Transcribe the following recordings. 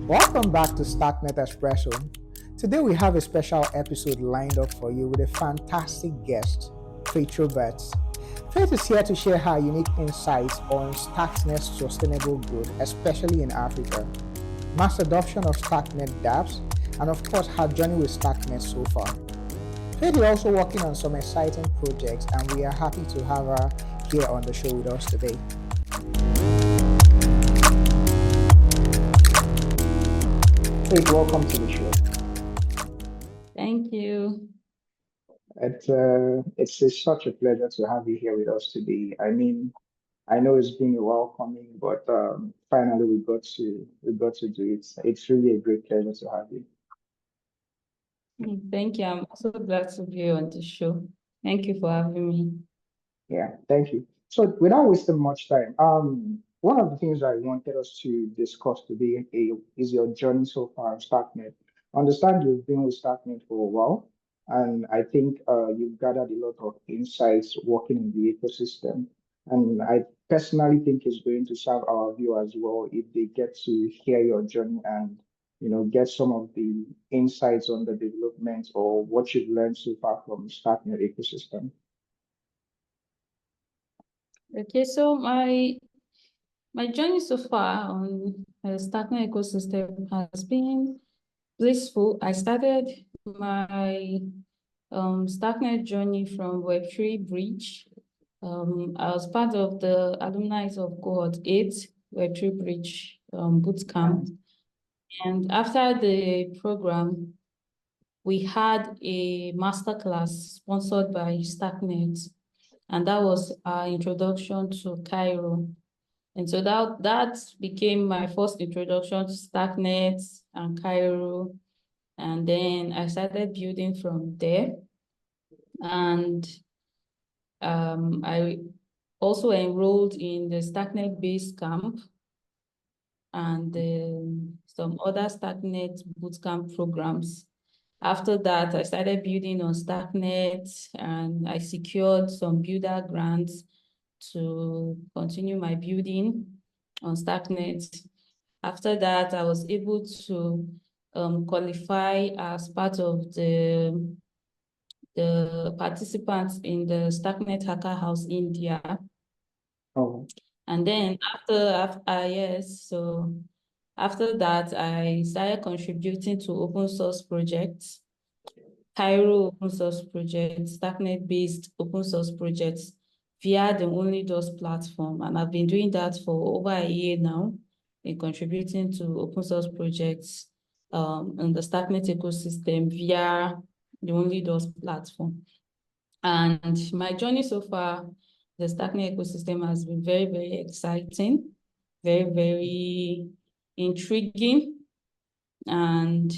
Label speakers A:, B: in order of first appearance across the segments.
A: Welcome back to StarknetEspresso. Today we have a special episode lined up for you with a fantastic guest, Faith Roberts. Faith is here to share her unique insights on Starknet's sustainable growth, especially in Africa, mass adoption of Starknet DApps, and of course her journey with Starknet so far. Faith is also working on some exciting projects, and we are happy to have her here on the show with us today. Faith, welcome to the show.
B: Thank you.
A: It's such a pleasure to have you here with us today. I mean, I know it's been a while coming, but finally we got to do it. It's really a great pleasure to have you.
B: Thank you. I'm also glad to be on the show. Thank you for having me.
A: Yeah, thank you. So without wasting much time, one of the things I wanted us to discuss today is your journey so far on Starknet. I understand you've been with Starknet for a while, and I think you've gathered a lot of insights working in the ecosystem. And I personally think it's going to serve our viewers well if they get to hear your journey and get some of the insights on the development or what you've learned so far from Starknet ecosystem.
B: Okay, so my journey so far on the Starknet ecosystem has been blissful. I started my Starknet journey from Web3 Bridge. I was part of the alumni of Cohort 8 Web3 Bridge bootcamp. And after the program, we had a masterclass sponsored by Starknet, and that was our introduction to Cairo. And so that became my first introduction to Starknet and Cairo. And then I started building from there. And I also enrolled in the Starknet base camp and some other Starknet bootcamp programs. After that, I started building on Starknet, and I secured some builder grants to continue my building on Starknet. After that, I was able to qualify as part of the participants in the Starknet Hacker House India.
A: Oh.
B: And then after that, I started contributing to open source projects, Cairo open source projects, Starknet-based open source projects via the Only Doors platform. And I've been doing that for over a year now, in contributing to open source projects in the Starknet ecosystem via the Only Doors platform. And my journey so far, the Starknet ecosystem has been very, very exciting, very, very intriguing. And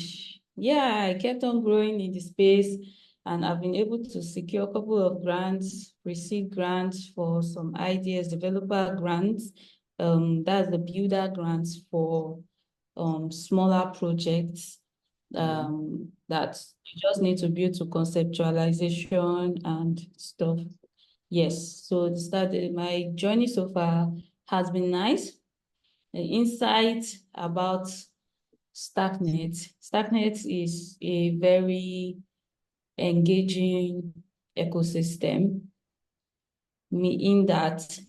B: yeah, I kept on growing in the space, and I've been able to secure a couple of grants, receive grants for some ideas, developer grants. That's the builder grants for smaller projects that you just need to build to conceptualization and stuff. Yes, so my journey so far has been nice. The insight about Starknet is a very engaging ecosystem, in that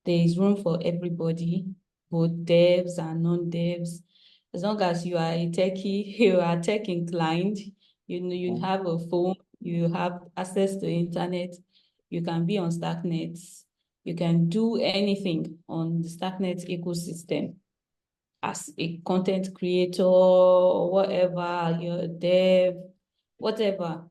B: there is room for everybody, both devs and non-devs. As long as you are a techie, you are tech inclined, you have a phone, you have access to internet, you can be on Starknet. You can do anything on the Starknet ecosystem as a content creator, or whatever, you're a dev, whatever.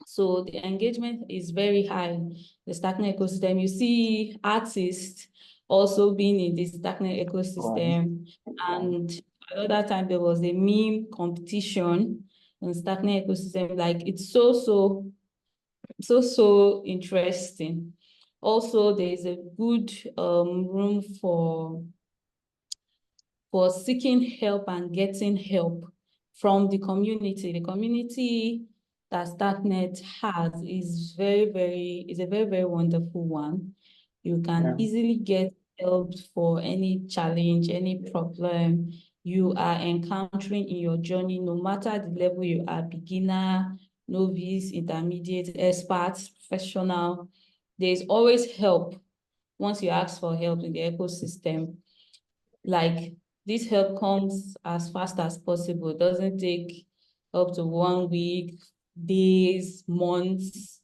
B: So the engagement is very high. The Starknet ecosystem, you see artists also being in this Starknet ecosystem. And another time there was a meme competition on Starknet ecosystem. Like, it's so interesting. Also, there is a good room for seeking help and getting help from the community. The community that Starknet has is a very, very wonderful one. You can easily get help for any challenge, any problem, you are encountering in your journey, no matter the level you are, beginner, novice, intermediate, expert, professional, there's always help once you ask for help in the ecosystem. Like, this help comes as fast as possible. It doesn't take up to 1 week, days, months.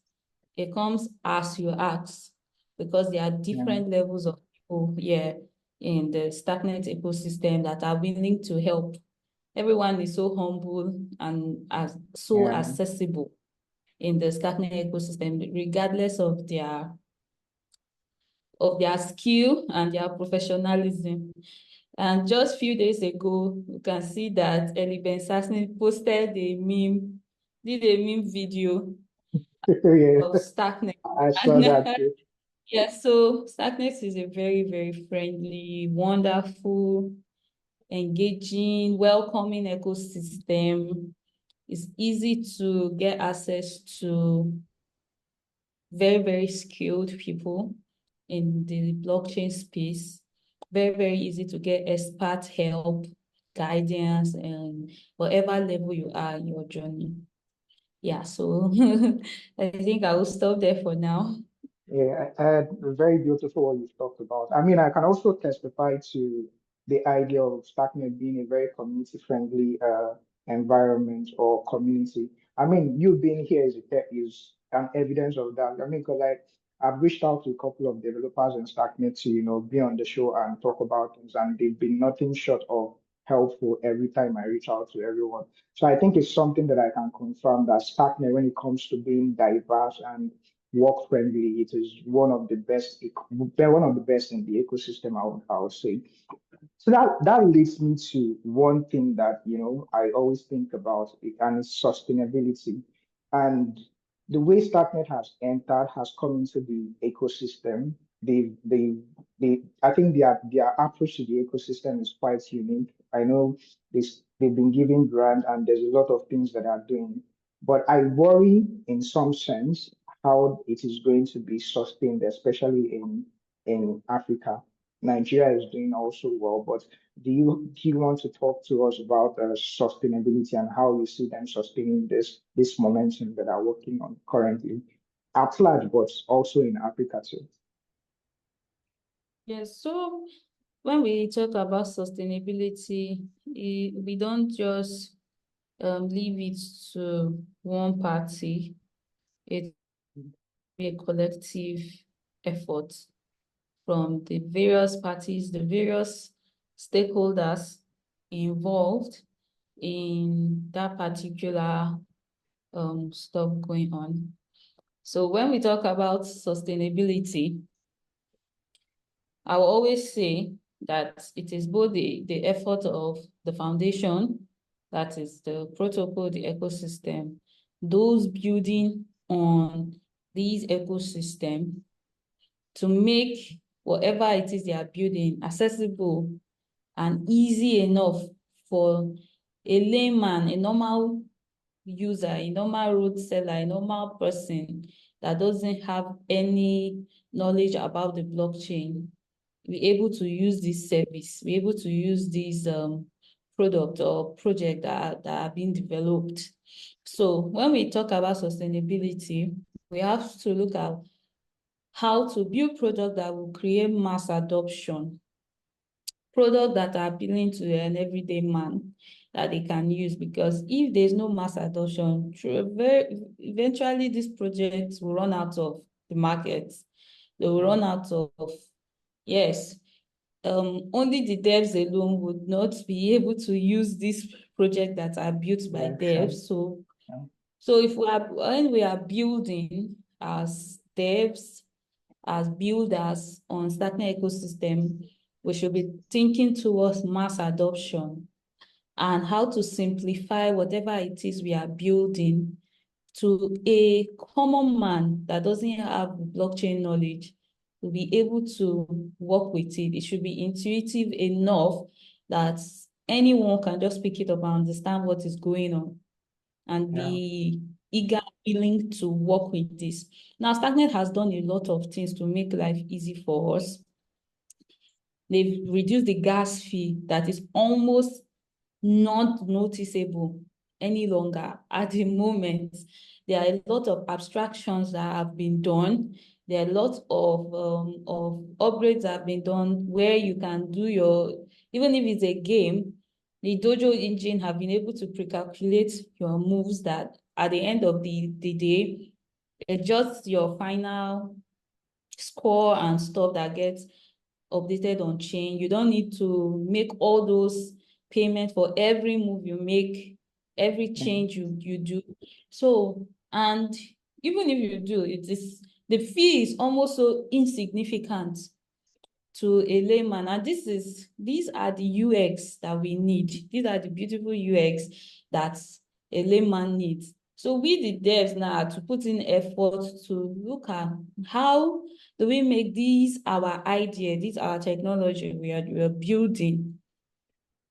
B: It comes as you ask, because there are different levels of people here in the Starknet ecosystem that are willing to help. Everyone is so humble and so accessible in the Starknet ecosystem, regardless of their skill and their professionalism. And just a few days ago, you can see that Eli Ben Sassin posted a meme, did a meme video of Starknet.
A: I saw that too.
B: Yeah, so Starknet is a very, very friendly, wonderful, engaging, welcoming ecosystem. It's easy to get access to very, very skilled people in the blockchain space. Very, very easy to get expert help, guidance, and whatever level you are in your journey. Yeah, so I think I will stop there for now.
A: Yeah, very beautiful what you've talked about. I mean, I can also testify to the idea of Starknet being a very community-friendly environment or community. I mean, you being here is an evidence of that. I mean, because I've reached out to a couple of developers in Starknet to, be on the show and talk about things, and they've been nothing short of helpful every time I reach out to everyone. So I think it's something that I can confirm that Starknet, when it comes to being diverse and work friendly, it is one of the best in the ecosystem, I would say. So that leads me to one thing that I always think about, and it's sustainability. And the way Starknet has come into the ecosystem, they I think their approach to the ecosystem is quite unique. I know they've been giving grant and there's a lot of things that are doing, but I worry in some sense how it is going to be sustained, especially in Africa. Nigeria is doing also well, but do you want to talk to us about sustainability and how you see them sustaining this momentum that are working on currently at large, but also in Africa too?
B: Yes, so when we talk about sustainability, we don't just leave it to one party. It's a collective effort from the various parties, the various stakeholders involved in that particular stuff going on. So when we talk about sustainability, I will always say that it is both the effort of the foundation, that is the protocol, the ecosystem, those building on these ecosystem to make whatever it is they are building accessible and easy enough for a layman, a normal user, a normal road seller, a normal person that doesn't have any knowledge about the blockchain, be able to use this service, be able to use this product or project that are being developed. So when we talk about sustainability, we have to look at how to build products that will create mass adoption, products that are appealing to an everyday man that they can use, because if there's no mass adoption, eventually these projects will run out of the market. They will run out of, yes, only the devs alone would not be able to use this project that are built by devs.
A: Sure.
B: So when we are building as devs, as builders on Starknet ecosystem, we should be thinking towards mass adoption and how to simplify whatever it is we are building to a common man that doesn't have blockchain knowledge to be able to work with it. It should be intuitive enough that anyone can just pick it up and understand what is going on and be eager, willing to work with this. Now, Starknet has done a lot of things to make life easy for us. They've reduced the gas fee that is almost not noticeable any longer. At the moment, there are a lot of abstractions that have been done. There are lots of upgrades that have been done where you can do your, even if it's a game, the Dojo engine have been able to pre-calculate your moves that at the end of the day, adjust your final score and stuff that gets updated on chain. You don't need to make all those payments for every move you make, every change you do. So, and even if you do, it is the fee is almost so insignificant to a layman. And these are the UX that we need. These are the beautiful UX that a layman needs. So we the devs now to put in effort to look at how do we make these our idea, these our technology we are building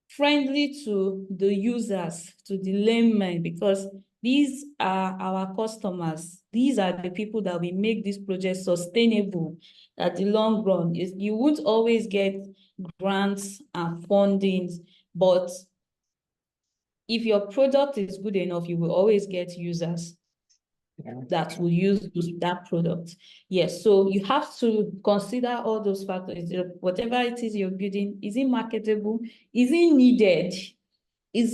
B: friendly to the users, to the laymen, because these are our customers. These are the people that will make this project sustainable at the long run. You won't always get grants and fundings, but if your product is good enough, you will always get users that will use that product. Yes, so you have to consider all those factors. Whatever it is you're building, is it marketable? Is it needed? Is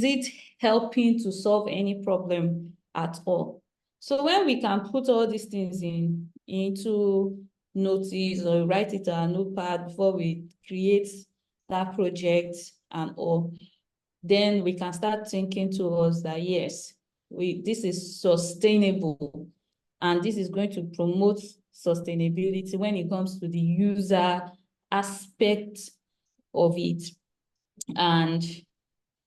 B: it helping to solve any problem at all? So when we can put all these things into notice or write it on a notepad before we create that project and all, then we can start thinking towards that, yes, this is sustainable and this is going to promote sustainability when it comes to the user aspect of it. And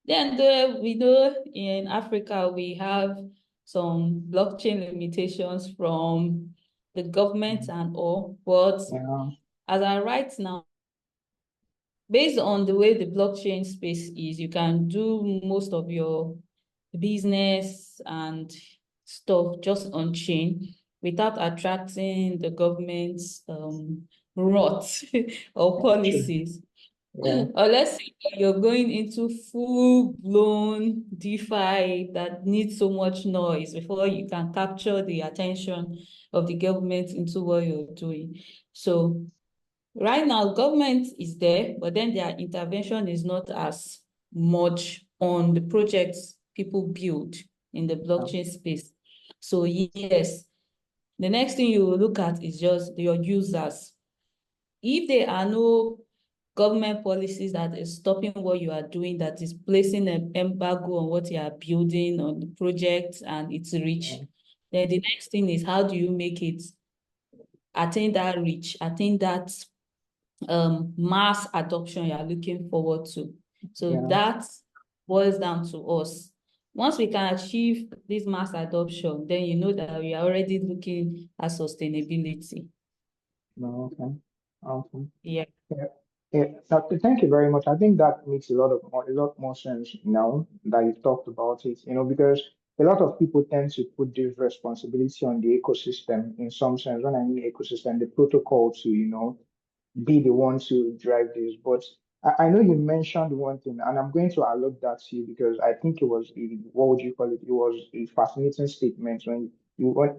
B: then we know in Africa, we have some blockchain limitations from the government and all, but as I write now, based on the way the blockchain space is, you can do most of your business and stuff just on chain without attracting the government's wrath or policies. Unless you're going into full-blown DeFi that needs so much noise before you can capture the attention of the government into what you're doing. So right now, government is there, but then their intervention is not as much on the projects people build in the blockchain space. So yes, the next thing you will look at is just your users. If there are no government policies that is stopping what you are doing, that is placing an embargo on what you are building on the project and its reach, then the next thing is how do you make it attain that reach, attain that mass adoption you are looking forward to. So that boils down to us. Once we can achieve this mass adoption, then you know that we are already looking at sustainability.
A: Okay. Okay.
B: Yeah.
A: Thank you very much. I think that makes a lot more sense now that you've talked about it, because a lot of people tend to put this responsibility on the ecosystem in some sense. When I mean ecosystem, the protocol to, be the one to drive this. But I know you mentioned one thing, and I'm going to allude that to you because I think it was what would you call it? It was a fascinating statement when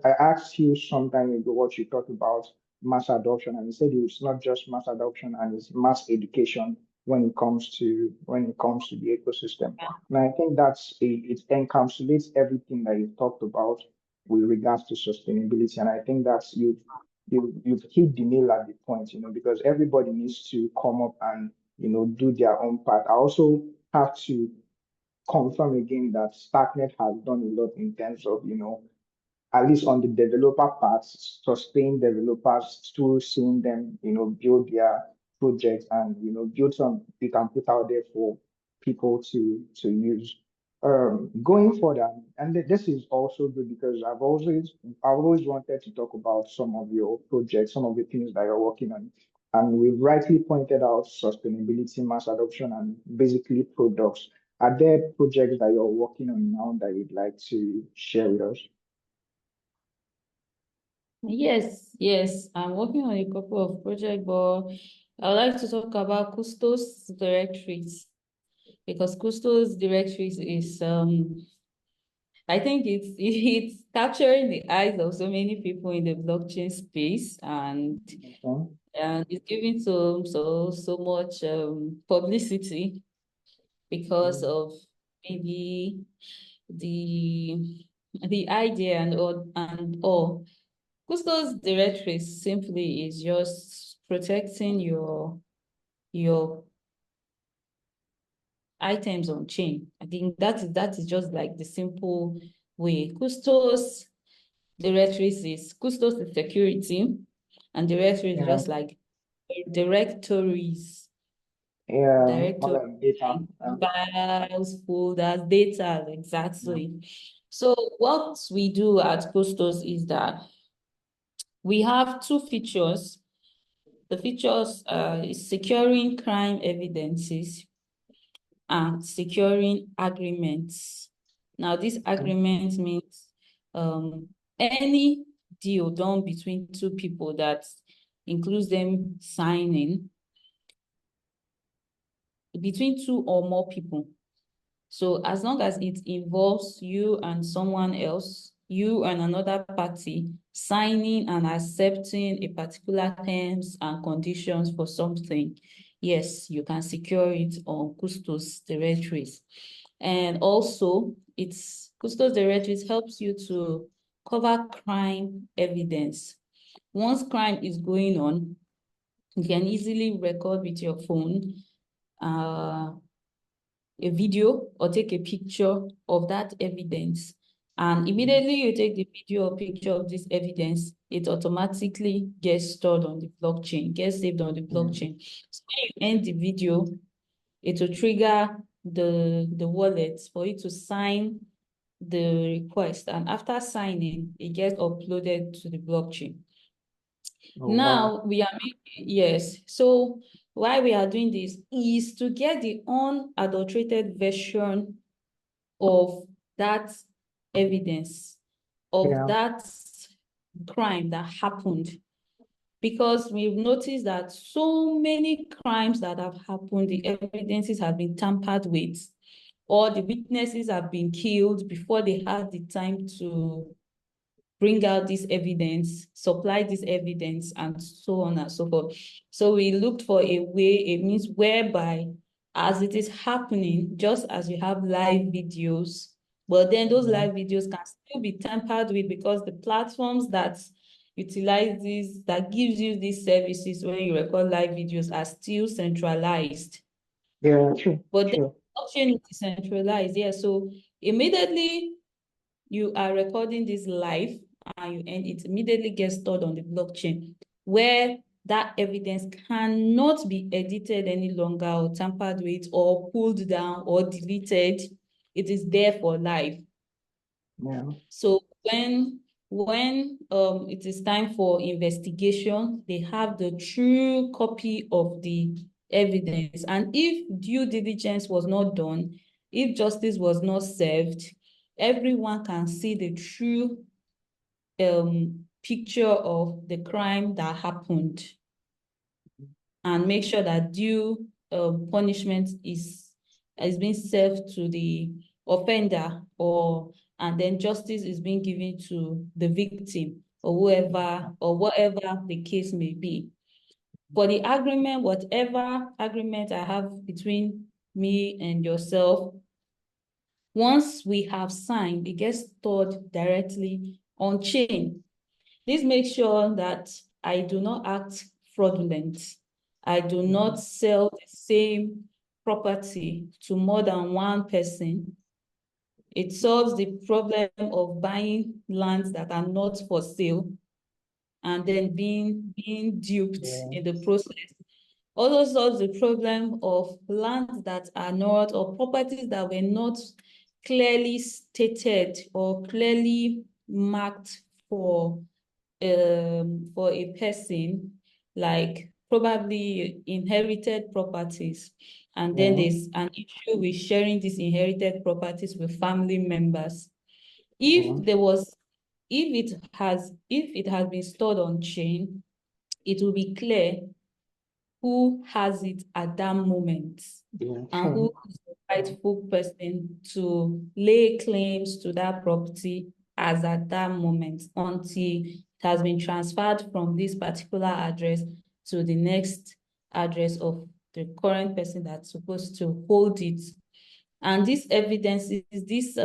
A: I asked you some time ago what you thought about mass adoption, and you said it's not just mass adoption and it's mass education when it comes to the ecosystem. And I think it encapsulates everything that you've talked about with regards to sustainability. And I think that's you've hit the nail at the point, because everybody needs to come up and do their own part. I also have to confirm again that Starknet has done a lot in terms of at least on the developer part, sustain developers through seeing them, build their projects and, build some they can put out there for people to use. Going further, and this is also good because I've always wanted to talk about some of your projects, some of the things that you're working on. And we rightly pointed out sustainability, mass adoption, and basically products. Are there projects that you're working on now that you'd like to share with us?
B: Yes, I'm working on a couple of projects, but I would like to talk about Custos Diretrice because Custos Diretrice is I think it's capturing the eyes of so many people in the blockchain space, and it's giving so much publicity because of maybe the idea and all. Custos Diretrice simply is just protecting your items on chain. I think that is just like the simple way. Custos Diretrice is security, and directory is just like directories.
A: more
B: Directory,
A: like data.
B: files, folders, data, exactly. So what we do at Custos is that we have two features. The features is securing crime evidences and securing agreements. Now, this agreement means any deal done between two people that includes them signing between two or more people. So as long as it involves you and someone else, you and another party signing and accepting a particular terms and conditions for something, yes, you can secure it on Custos Diretrice. And also, Custos Diretrice helps you to cover crime evidence. Once crime is going on, you can easily record with your phone a video or take a picture of that evidence. And immediately you take the video or picture of this evidence, it automatically gets stored on the blockchain, gets saved on the blockchain. So when you end the video, it will trigger the wallet for you to sign the request. And after signing, it gets uploaded to the blockchain. Now we are making, yes. So why we are doing this is to get the unadulterated version of that evidence of that crime that happened. Because we've noticed that so many crimes that have happened, the evidences have been tampered with, or the witnesses have been killed before they had the time to bring out this evidence, supply this evidence, and so on and so forth. So we looked for a means whereby, as it is happening, just as you have live videos, but then those live videos can still be tampered with because the platforms that utilize this, that gives you these services when you record live videos, are still centralized.
A: Yeah, true.
B: But then blockchain is decentralized, yeah. So immediately you are recording this live, and it immediately gets stored on the blockchain, where that evidence cannot be edited any longer or tampered with or pulled down or deleted. It is there for life. So when it is time for investigation, they have the true copy of the evidence. And if due diligence was not done, if justice was not served, everyone can see the true picture of the crime that happened, and make sure that due punishment is being served to the offender, and then justice is being given to the victim or whoever or whatever the case may be. For the agreement, whatever agreement I have between me and yourself, once we have signed, it gets stored directly on chain. This makes sure that I do not act fraudulent. I do not sell the same property to more than one person. It solves the problem of buying lands that are not for sale and then being duped in the process. Also solves the problem of lands that are not, or properties that were not clearly stated or clearly marked for a person, like probably inherited properties. And then there's an issue with sharing these inherited properties with family members. If it has been stored on chain, it will be clear who has it at that moment and who is the rightful person to lay claims to that property as at that moment until it has been transferred from this particular address to the next address of the current person that's supposed to hold it. And this evidence, this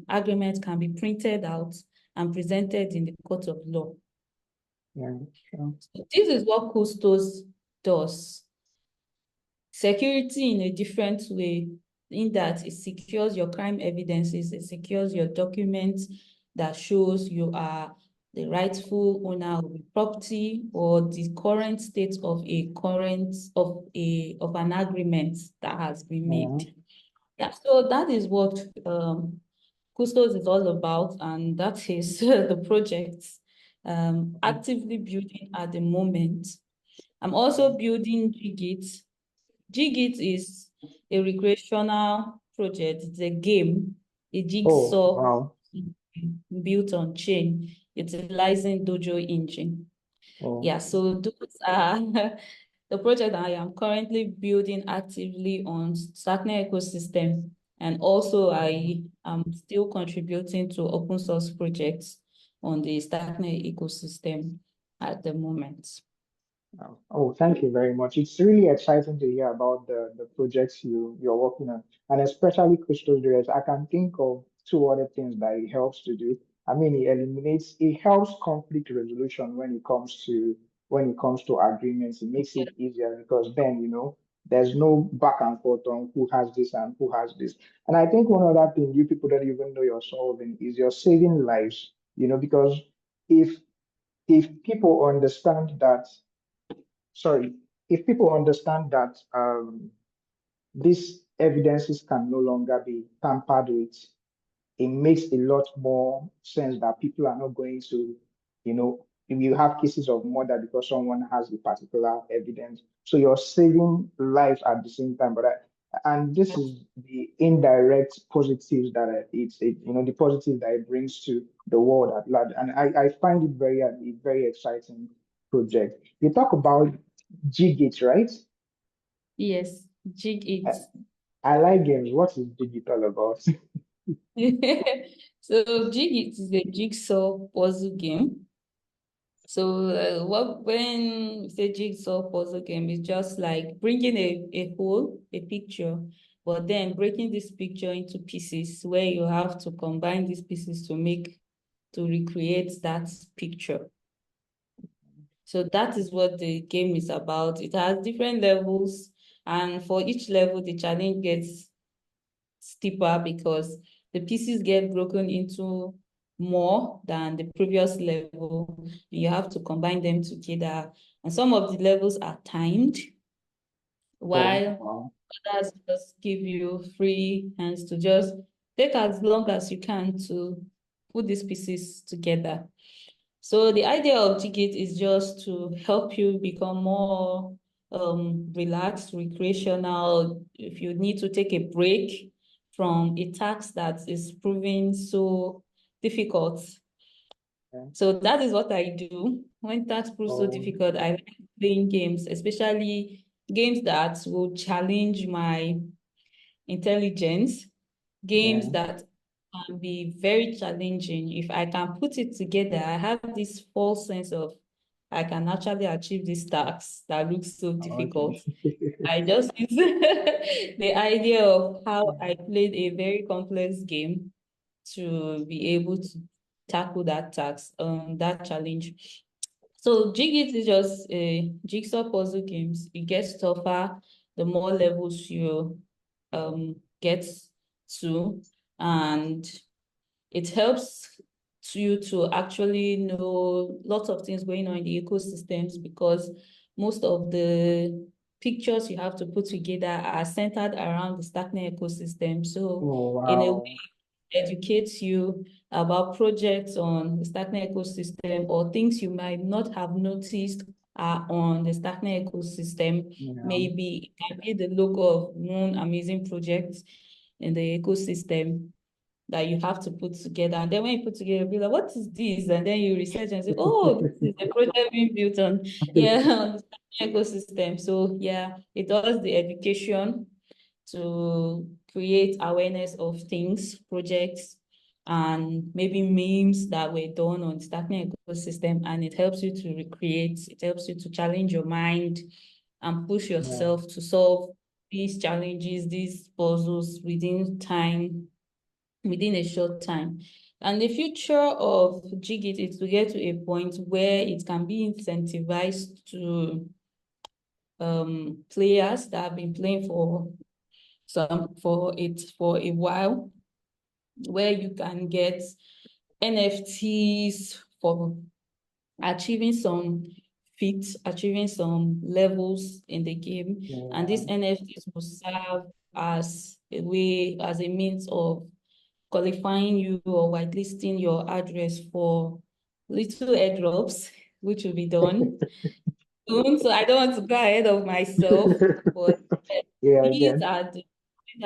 B: agreement can be printed out and presented in the court of law.
A: Yeah, sure.
B: So this is what Custos does. Security in a different way, in that it secures your crime evidences, it secures your documents that shows you are the rightful owner of the property or the current state of an agreement that has been made. Yeah, so that is what Custos is all about, and that is the project actively building at the moment. I'm also building JigIT. JigIT is a recreational project. It's a game, a
A: Oh,
B: jigsaw
A: wow.
B: built on chain, utilizing Dojo engine.
A: Oh,
B: Yeah, so those are the project I am currently building actively on Starknet ecosystem. And also I am still contributing to open source projects on the Starknet ecosystem at the moment.
A: oh, thank you very much. It's really exciting to hear about the projects you're working on, and especially Custos Diretrice. I can think of two other things that it helps to do. I mean, it helps conflict resolution when it comes to agreements. It makes it easier because then there's no back and forth on who has this and who has this. And I think one other thing you people don't even know you're solving is you're saving lives. Because if people understand that sorry, if people understand that these evidences can no longer be tampered with, it makes a lot more sense that people are not going to, if you have cases of murder because someone has a particular evidence. So you're saving lives at the same time. And this is the indirect positives that the positive that it brings to the world at large. And I find it a very exciting project. You talk about JigIT, right?
B: Yes, JigIT.
A: I like games. What is digital about?
B: So JigIT is a jigsaw puzzle game. So when we say jigsaw puzzle game, it's just like bringing a picture, but then breaking this picture into pieces where you have to combine these pieces to recreate that picture. So that is what the game is about. It has different levels, and for each level, the challenge gets steeper because the pieces get broken into more than the previous level. You have to combine them together. And some of the levels are timed,
A: Oh,
B: while
A: wow.
B: others just give you free hands to just take as long as you can to put these pieces together. So the idea of JigIT is just to help you become more relaxed, recreational. If you need to take a break from a task that is proving so difficult.
A: Okay.
B: So that is what I do. When tasks prove so
A: Oh,
B: difficult, I like playing games, especially games that will challenge my intelligence, games
A: yeah.
B: that can be very challenging. If I can put it together, I have this false sense of I can actually achieve these tasks that look so difficult.
A: Okay.
B: I just use the idea of how I played a very complex game to be able to tackle that task, that challenge. So JigIT is just a jigsaw puzzle games. It gets tougher the more levels you get to, and it helps you to actually know lots of things going on in the ecosystems, because most of the pictures you have to put together are centered around the Starknet ecosystem. So
A: Oh,
B: in a
A: wow.
B: way, educates you about projects on the Starknet ecosystem or things you might not have noticed are on the Starknet ecosystem.
A: Yeah.
B: Maybe it can be the logo of one amazing project in the ecosystem that you have to put together. And then when you put together, you'll be like, what is this? And then you research and say, oh, this is a project being built on, yeah, on the ecosystem. So yeah, it does the education to create awareness of things, projects, and maybe memes that were done on Starknet ecosystem, and it helps you to recreate, it helps you to challenge your mind and push yourself to solve these challenges, these puzzles within time, within a short time. And the future of JigIT is to get to a point where it can be incentivized to players that have been playing for a while, where you can get NFTs for achieving some feats, achieving some levels in the game. And these NFTs will serve as a way, as a means of qualifying you or whitelisting your address for little airdrops, which will be done soon. So I don't want to go ahead of myself, but these are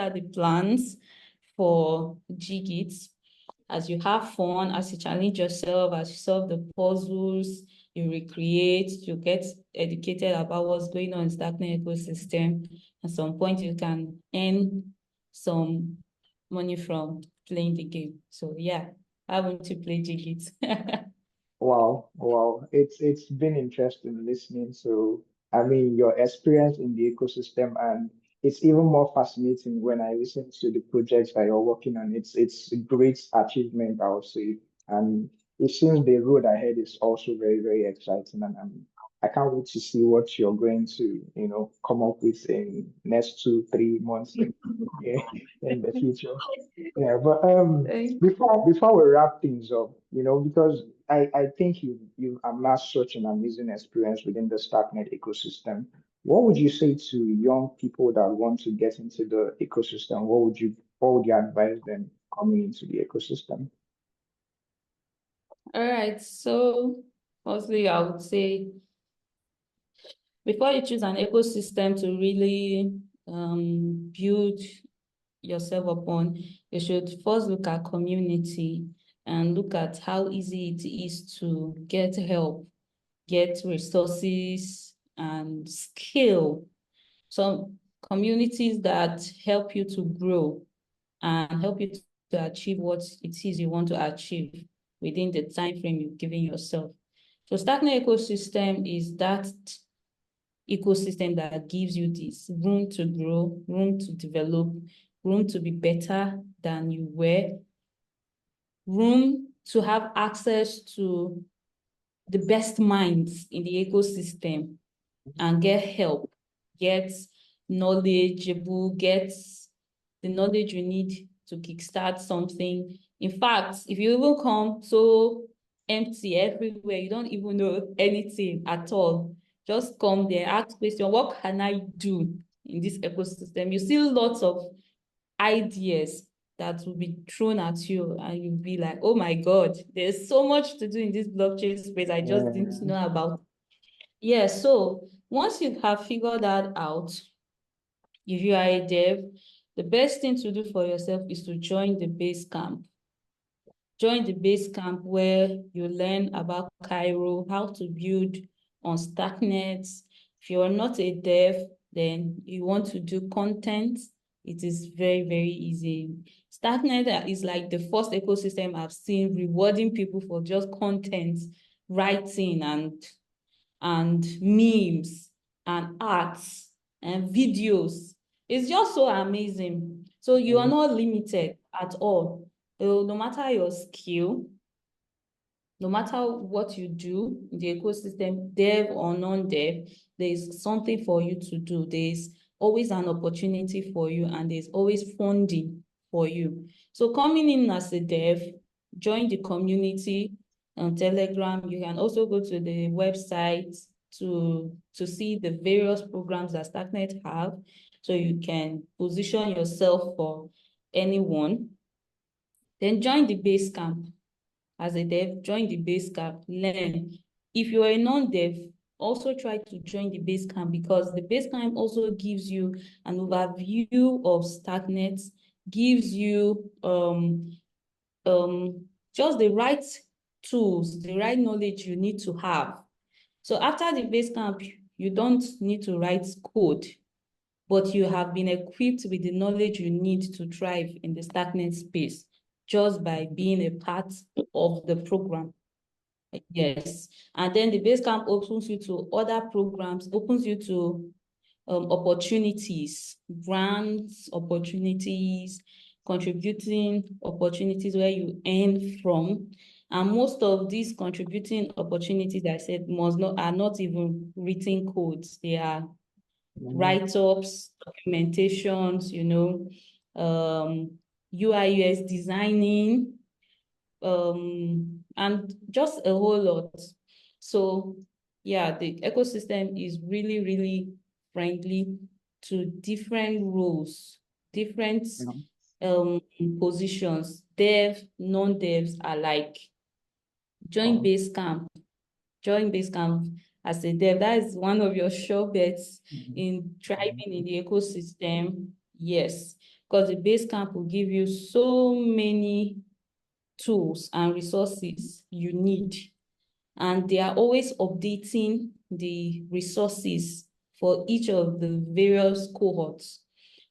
B: the plans for JigIT. As you have fun, as you challenge yourself, as you solve the puzzles, you recreate, you get educated about what's going on in Starknet ecosystem. At some point, you can earn some money from playing the game. So yeah, I want to play JigIT.
A: Wow. It's been interesting listening. So, I mean, your experience in the ecosystem, and it's even more fascinating when I listen to the projects that you're working on. It's a great achievement, I would say, and it seems the road ahead is also very exciting, and I can't wait to see what you're going to, come up with in next 2, 3 months, yeah, in the future. Yeah, but before we wrap things up, because I think you amassed such an amazing experience within the Starknet ecosystem. What would you say to young people that want to get into the ecosystem? What would you advise them coming into the ecosystem?
B: All right, so mostly I would say before you choose an ecosystem to really build yourself upon, you should first look at community and look at how easy it is to get help, get resources and skill. Some communities that help you to grow and help you to achieve what it is you want to achieve within the time frame you've given yourself. So Starknet ecosystem is that ecosystem that gives you this room to grow, room to develop, room to be better than you were, room to have access to the best minds in the ecosystem and get help, get knowledgeable, get the knowledge you need to kickstart something. In fact, if you even come so empty everywhere, you don't even know anything at all, just come there, ask question, what can I do in this ecosystem? You see lots of ideas that will be thrown at you and you'll be like, oh my God, there's so much to do in this blockchain space I just didn't know about. Yeah, so once you have figured that out, if you are a dev, the best thing to do for yourself is to join the base camp. Join the base camp where you learn about Cairo, how to build on Starknet. If you're not a dev, then you want to do content, it is very easy. Starknet is like the first ecosystem I've seen rewarding people for just content writing and memes and arts and videos. It's just so amazing. So you are not limited at all. No matter your skill, no matter what you do in the ecosystem, dev or non-dev, there's something for you to do. There's always an opportunity for you and there's always funding for you. So coming in as a dev, join the community on Telegram. You can also go to the website to see the various programs that Starknet have. So you can position yourself for anyone. Then join the base camp. As a dev, join the base camp, learn. If you're a non-dev, also try to join the base camp because the base camp also gives you an overview of Starknet, gives you just the right tools, the right knowledge you need to have. So after the base camp, you don't need to write code. but you have been equipped with the knowledge you need to thrive in the Starknet space just by being a part of the program. Yes. And then the Basecamp opens you to other programs, opens you to opportunities, grants opportunities, contributing opportunities where you earn from. And most of these contributing opportunities, I said, are not even written codes. They are write-ups, documentations, UI UX designing, and just a whole lot. So yeah, the ecosystem is really, really friendly to different roles, different positions, dev, non-devs alike. Join Basecamp as a dev. That is one of your sure bets in thriving in the ecosystem. Yes, because the Basecamp will give you so many tools and resources you need. And they are always updating the resources for each of the various cohorts.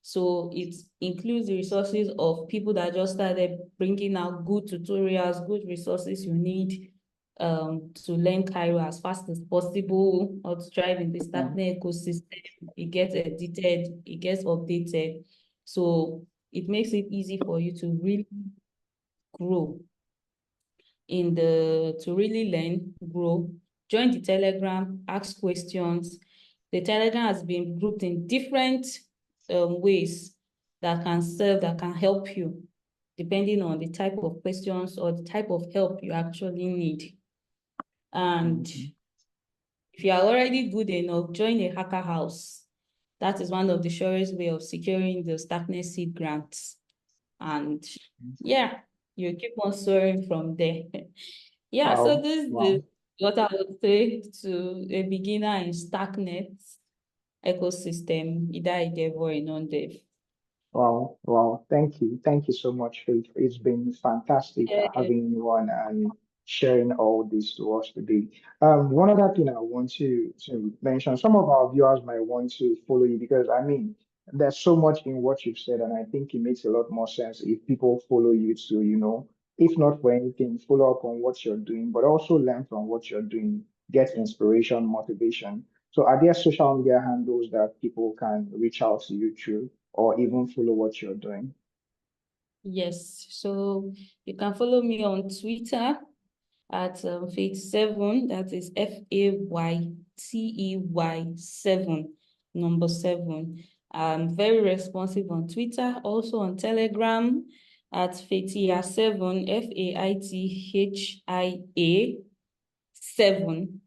B: So it includes the resources of people that just started bringing out good tutorials, good resources you need to learn Cairo as fast as possible or to thrive in the Starknet ecosystem. It gets edited, it gets updated. So it makes it easy for you to really grow to really learn, grow. Join the Telegram, ask questions. The Telegram has been grouped in different ways that can help you, depending on the type of questions or the type of help you actually need. And if you are already good enough, join a hacker house. That is one of the surest way of securing the Starknet seed grants. And yeah, you keep on soaring from there. Yeah, so this is what I would say to a beginner in Starknet ecosystem, either a dev or a non-dev.
A: Wow. Thank you. Thank you so much, Faith. It's been fantastic having you on and sharing all this to us today. One other thing I want to mention, some of our viewers might want to follow you because I mean, there's so much in what you've said, and I think it makes a lot more sense if people follow you to, if not for anything, follow up on what you're doing, but also learn from what you're doing, get inspiration, motivation. So are there social media handles that people can reach out to you through, or even follow what you're doing?
B: Yes, so you can follow me on Twitter at Faith7, that is FAYTEY7, number 7. I'm very responsive on Twitter, also on Telegram at Faithia7, FAITHIA7.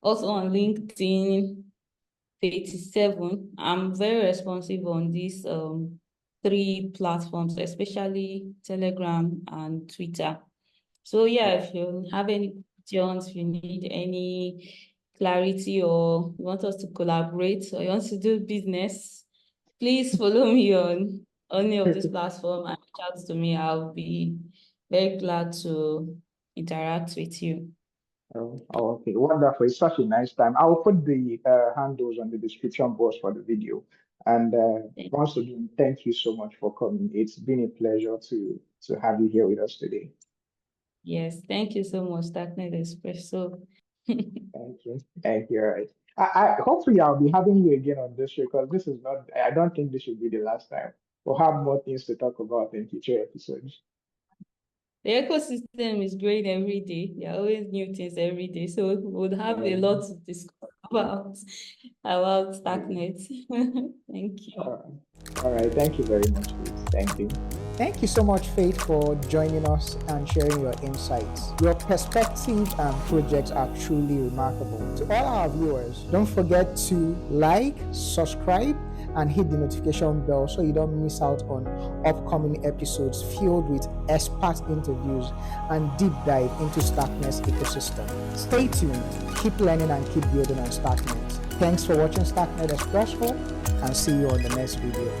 B: Also on LinkedIn, Faith7. I'm very responsive on these 3 platforms, especially Telegram and Twitter. So yeah, if you have any questions, if you need any clarity or you want us to collaborate or you want to do business, please follow me on any of these platforms and reach out to me. I'll be very glad to interact with you.
A: Okay, wonderful. It's such a nice time. I'll put the handles on the description box for the video. And once again, thank you so much for coming. It's been a pleasure to have you here with us today.
B: Yes, thank you so much, StarknetEspresso.
A: Thank you. Thank you. All right. Hopefully I'll be having you again on this show because this is not, I don't think this should be the last time. We'll have more things to talk about in future episodes.
B: The ecosystem is growing every day. There are always new things every day. So we would have a lot to discuss about Starknet. Thank you.
A: All right. Thank you very much, Faith. Thank you. Thank you so much, Faith, for joining us and sharing your insights. Your perspective and projects are truly remarkable. To all our viewers, don't forget to like, subscribe, and hit the notification bell so you don't miss out on upcoming episodes filled with expert interviews and deep dive into Starknet's ecosystem. Stay tuned, keep learning and keep building on Starknet. Thanks for watching StarknetEspresso and see you on the next video.